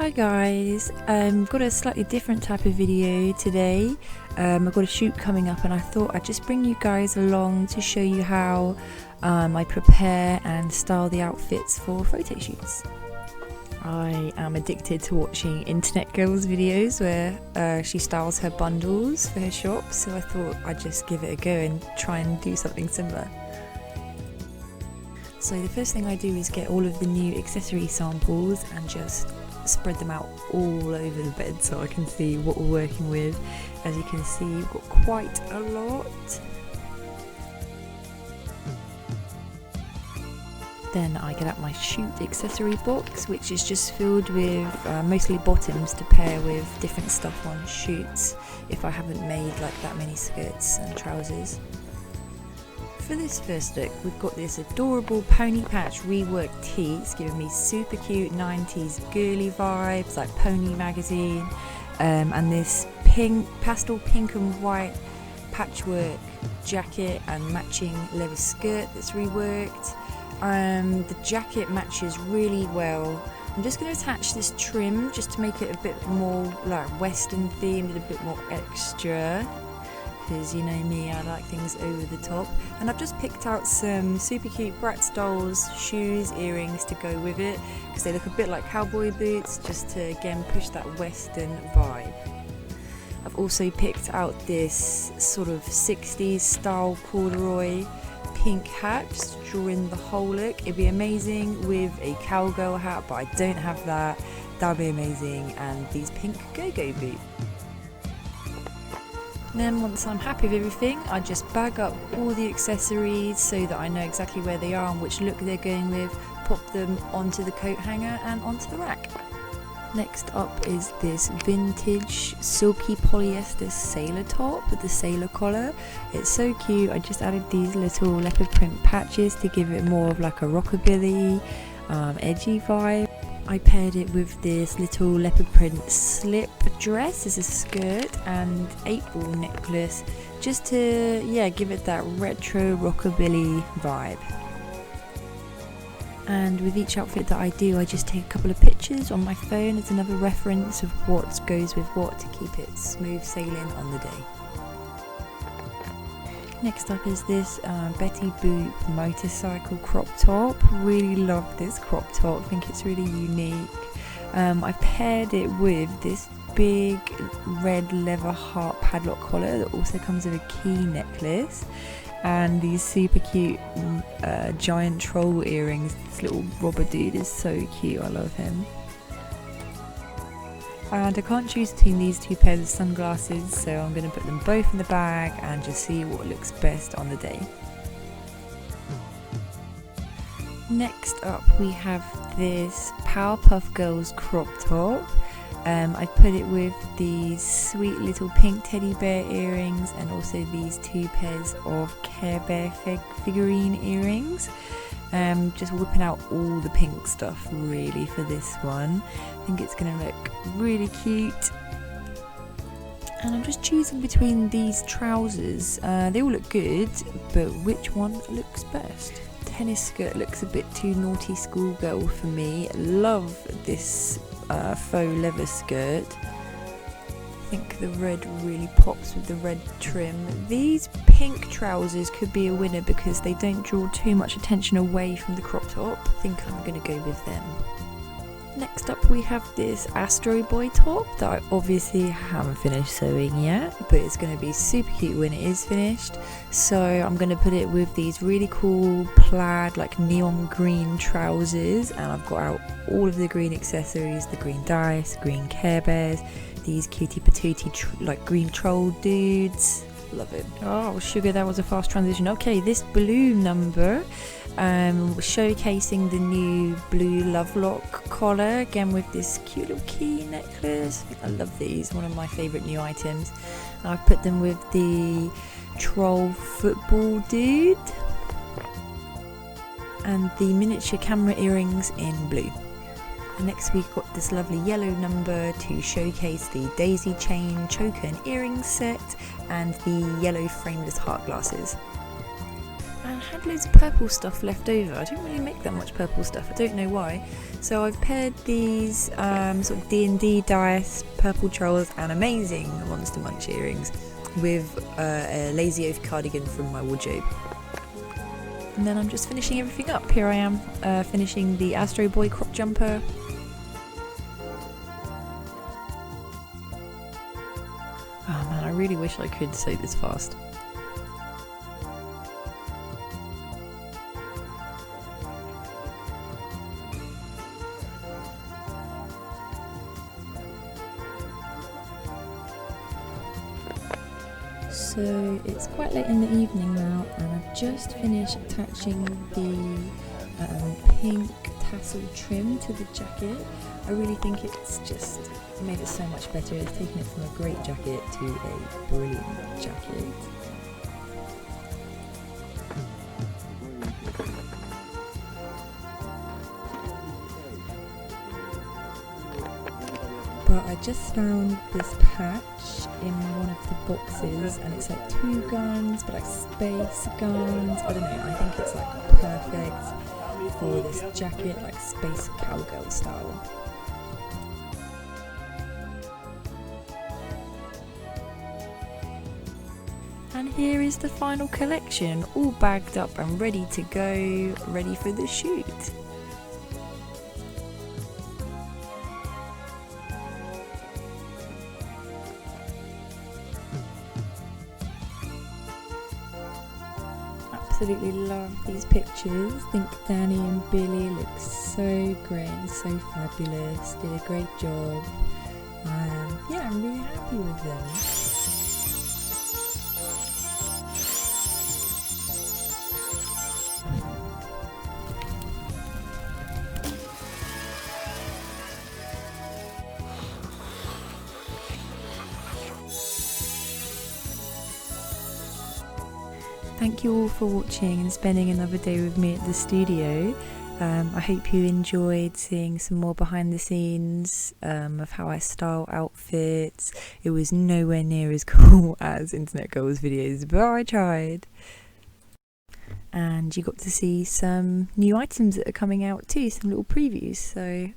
Hi guys, I've got a slightly different type of video today. I've got a shoot coming up and I thought I'd just bring you guys along to show you how I prepare and style the outfits for photo shoots. I am addicted to watching Internet Girls videos where she styles her bundles for her shop, so I thought I'd just give it a go and try and do something similar. So the first thing I do is get all of the new accessory samples and just spread them out all over the bed so I can see what we're working with. As you can see, we've got quite a lot. Then I get out my shoot accessory box, which is just filled with mostly bottoms to pair with different stuff on shoots if I haven't made like that many skirts and trousers. For this first look, we've got this adorable pony patch reworked tee. It's giving me super cute 90s girly vibes like Pony magazine, and this pastel pink and white patchwork jacket and matching leather skirt that's reworked. The jacket matches really well. I'm just going to attach this trim just to make it a bit more like Western themed and a bit more extra. Because you know me, I like things over the top, and I've just picked out some super cute Bratz dolls, shoes, earrings to go with it because they look a bit like cowboy boots, just to again push that Western vibe. I've also picked out this sort of 60s style corduroy pink hat just to draw in the whole look. It'd be amazing with a cowgirl hat, but I don't have that. That'd be amazing, and these pink go-go boots. Then once I'm happy with everything, I just bag up all the accessories so that I know exactly where they are and which look they're going with, pop them onto the coat hanger and onto the rack. Next up is this vintage silky polyester sailor top with the sailor collar. It's so cute. I just added these little leopard print patches to give it more of like a rockabilly, edgy vibe. I paired it with this little leopard print slip dress as a skirt and 8-ball necklace just to give it that retro rockabilly vibe. And with each outfit that I do, I just take a couple of pictures on my phone as another reference of what goes with what to keep it smooth sailing on the day. Next up is this Betty Boop motorcycle crop top. Really love this crop top, I think it's really unique. I've paired it with this big red leather heart padlock collar that also comes with a key necklace, and these super cute giant troll earrings. This little robber dude is so cute, I love him. And I can't choose between these two pairs of sunglasses, so I'm going to put them both in the bag and just see what looks best on the day. Next up we have this Powerpuff Girls crop top. I put it with these sweet little pink teddy bear earrings and also these two pairs of Care Bear figurine earrings. Just whipping out all the pink stuff really for this one. I think it's going to look really cute. And I'm just choosing between these trousers. They all look good, but which one looks best? Tennis skirt looks a bit too naughty schoolgirl for me. Love this faux leather skirt. I think the red really pops with the red trim. These pink trousers could be a winner because they don't draw too much attention away from the crop top. I think I'm going to go with them. Next up we have this Astro Boy top that I obviously haven't finished sewing yet, but it's going to be super cute when it is finished. So I'm going to put it with these really cool plaid like neon green trousers, and I've got out all of the green accessories, the green dice, green Care Bears, these cutie patootie like green troll dudes. Love it. Oh sugar, that was a fast transition. Okay, this blue number showcasing the new blue love lock collar, again with this cute little key necklace. I love these, one of my favourite new items. I've put them with the troll football dude and the miniature camera earrings in blue. And next we've got this lovely yellow number to showcase the daisy chain choker and earring set and the yellow frameless heart glasses. And had loads of purple stuff left over. I don't really make that much purple stuff, I don't know why. So I've paired these sort of D&D dice, purple trolls and amazing Monster Munch earrings with a Lazy Oaf cardigan from my wardrobe. And then I'm just finishing everything up. Here I am finishing the Astro Boy crop jumper. Oh man, I really wish I could sew this fast. So it's quite late in the evening now, and I've just finished attaching the pink tassel trim to the jacket. I really think it's just made it so much better. It's taken it from a great jacket to a brilliant jacket. But I just found this patch in one of the boxes, and it's like 2 guns, but like space guns. I don't know, I think it's like perfect for this jacket, like space cowgirl style. And here is the final collection, all bagged up and ready to go, ready for the shoot. Absolutely love these pictures. I think Danni and Billy look so great and so fabulous. Did a great job. Yeah, I'm really happy with them. Thank you all for watching and spending another day with me at the studio. I hope you enjoyed seeing some more behind the scenes of how I style outfits. It was nowhere near as cool as Internet Girls videos, but I tried. And you got to see some new items that are coming out too, some little previews. So